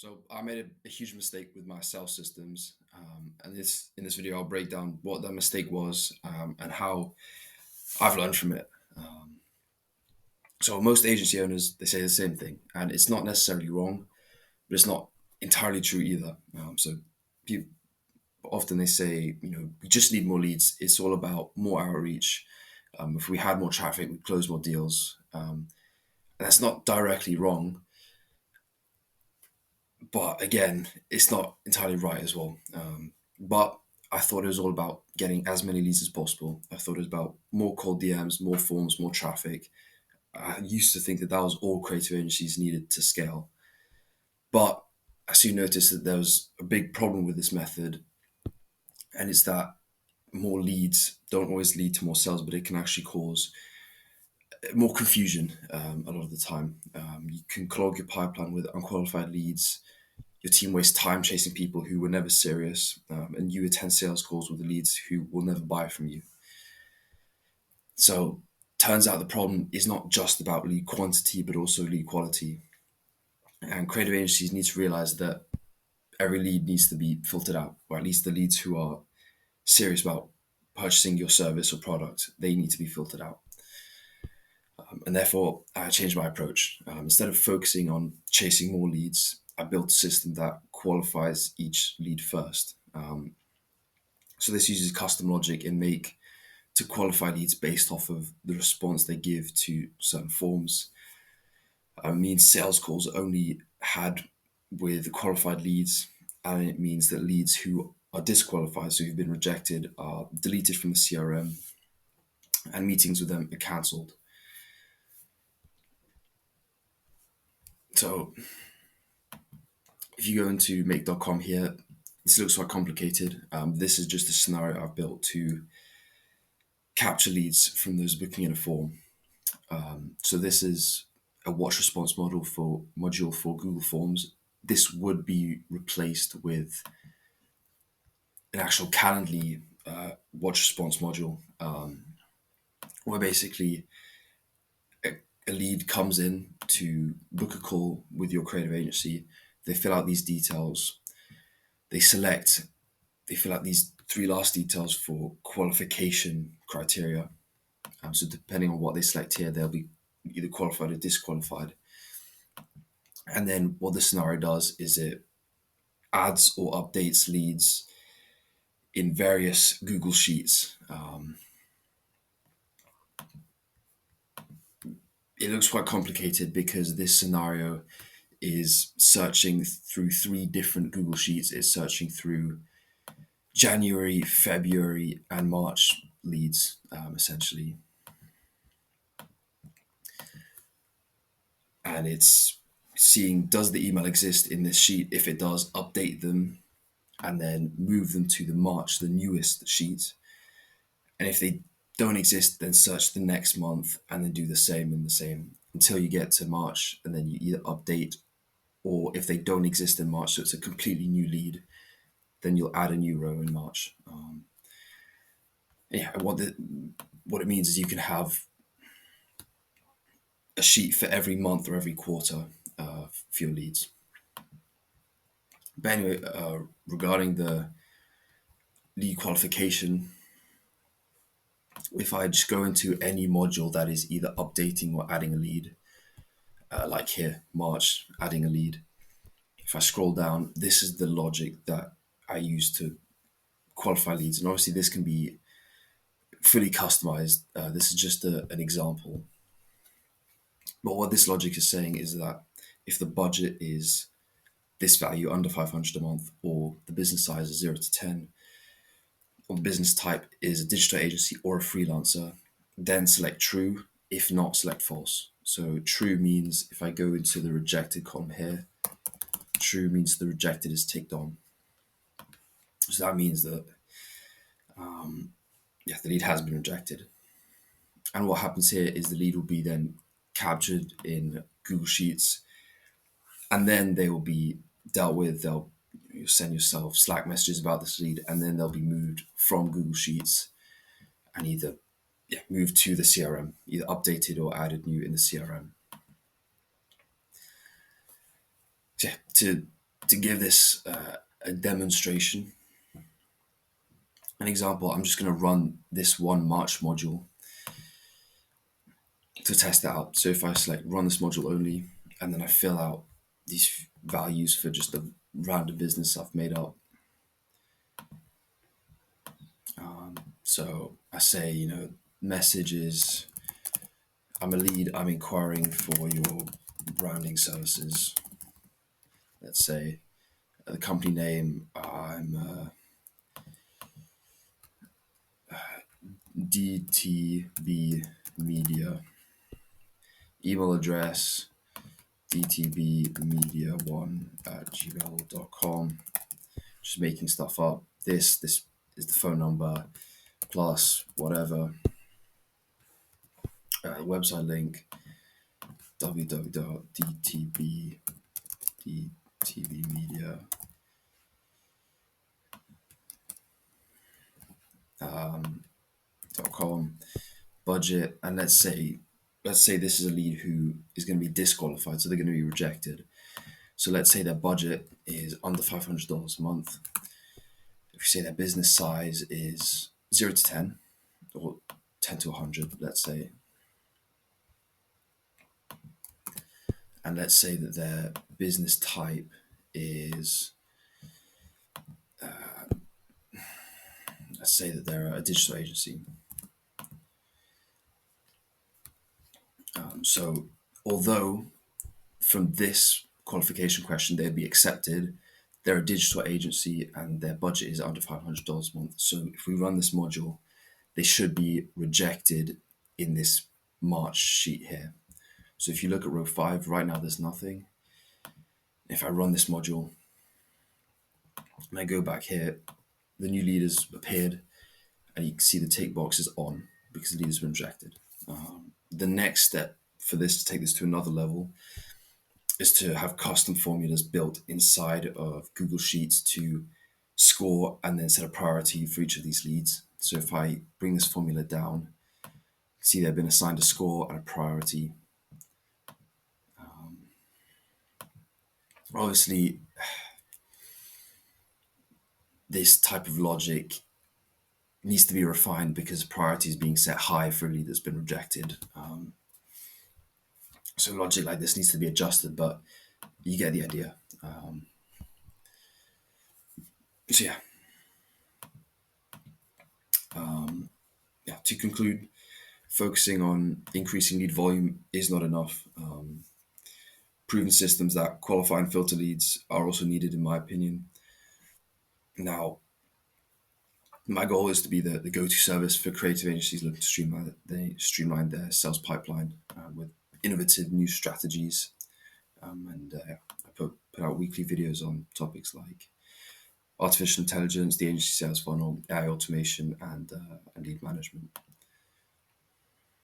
So I made a huge mistake with my sales systems, and this in this video I'll break down what that mistake was and how I've learned from it. So most agency owners they say the same thing, and it's not necessarily wrong, but it's not entirely true either. So people, often they say, we just need more leads. It's all about more outreach. If we had more traffic, we'd close more deals. And that's not directly wrong, but again, it's not entirely right as well. But I thought it was all about getting as many leads as possible. I thought it was about more cold DMs, more forms, more traffic. I used to think that that was all creative agencies needed to scale. But I soon noticed that there was a big problem with this method, and it's that more leads don't always lead to more sales, but it can actually cause more confusion a lot of the time. You can clog your pipeline with unqualified leads. Your team wastes time chasing people who were never serious, and you attend sales calls with the leads who will never buy from you. So, turns out the problem is not just about lead quantity, but also lead quality. And creative agencies need to realize that every lead needs to be filtered out, or at least the leads who are serious about purchasing your service or product, they need to be filtered out. And therefore, I changed my approach. Instead of focusing on chasing more leads, I built a system that qualifies each lead first. So this uses custom logic and make to qualify leads based off of the response they give to certain forms. Means sales calls are only had with qualified leads, and it means that leads who are disqualified, so who've been rejected, are deleted from the CRM, and meetings with them are cancelled. So if you go into make.com here, this looks quite complicated. This is just a scenario I've built to capture leads from those booking in a form. So this is a watch response module for Google Forms. This would be replaced with an actual Calendly watch response module, where basically a lead comes in to book a call with your creative agency. They fill out these details. They select. They fill out these three last details for qualification criteria. So depending on what they select here, they'll be either qualified or disqualified. And then what the scenario does is it adds or updates leads in various Google Sheets. It looks quite complicated because this scenario is searching through three different Google Sheets. It's searching through January, February, and March leads, essentially. And it's seeing, does the email exist in this sheet? If it does, update them and then move them to the March, the newest sheet. And if they don't exist, then search the next month and then do the same and the same until you get to March, and then you either update, or if they don't exist in March, so it's a completely new lead, then you'll add a new row in March. Yeah, what it means is you can have a sheet for every month or every quarter for your leads. But anyway, regarding the lead qualification, if I just go into any module that is either updating or adding a lead, like here, March, adding a lead, if I scroll down, this is the logic that I use to qualify leads. And obviously, this can be fully customized. This is just an example. But what this logic is saying is that if the budget is this value under 500 a month, or the business size is 0 to 10, or the business type is a digital agency or a freelancer, then select true. If not, select false. So true means if I go into the rejected column here, true means the rejected is ticked on. So that means that the lead has been rejected. And what happens here is the lead will be then captured in Google Sheets, and then they will be dealt with. You'll send yourself Slack messages about this lead, and then they'll be moved from Google Sheets and either moved to the CRM, either updated or added new in the CRM. To To give this a demonstration, an example, I'm just going to run this one March module to test it out. So if I select run this module only, and then I fill out these values for just a random business I've made up. So I say, message is, I'm a lead, I'm inquiring for your branding services. Let's say the company name, I'm DTB Media. Email address, dtbmedia1@gmail.com. Just making stuff up. This is the phone number plus whatever. Website link, www.dtbmedia.com. Budget, and let's say this is a lead who is going to be disqualified, so they're going to be rejected. So let's say their budget is under $500 a month. If we say their business size is 0 to 10, or 10 to 100, let's say, and let's say that their business type is, let's say that they're a digital agency. So although from this qualification question they'd be accepted, they're a digital agency and their budget is under $500 a month. So if we run this module, they should be rejected in this March sheet here. So if you look at row 5, right now there's nothing. If I run this module and I go back here, the new leaders appeared and you can see the tick box is on because the leader's been rejected. The next step for this, to take this to another level, is to have custom formulas built inside of Google Sheets to score and then set a priority for each of these leads. So if I bring this formula down, see they've been assigned a score and a priority. Obviously, this type of logic needs to be refined because priority is being set high for a lead that's been rejected. So logic like this needs to be adjusted, but you get the idea. So yeah, to conclude, focusing on increasing lead volume is not enough. Proven systems that qualify and filter leads are also needed, in my opinion. Now, my goal is to be the go-to service for creative agencies looking to streamline their sales pipeline with innovative new strategies. I put out weekly videos on topics like artificial intelligence, the agency sales funnel, AI automation, and lead management.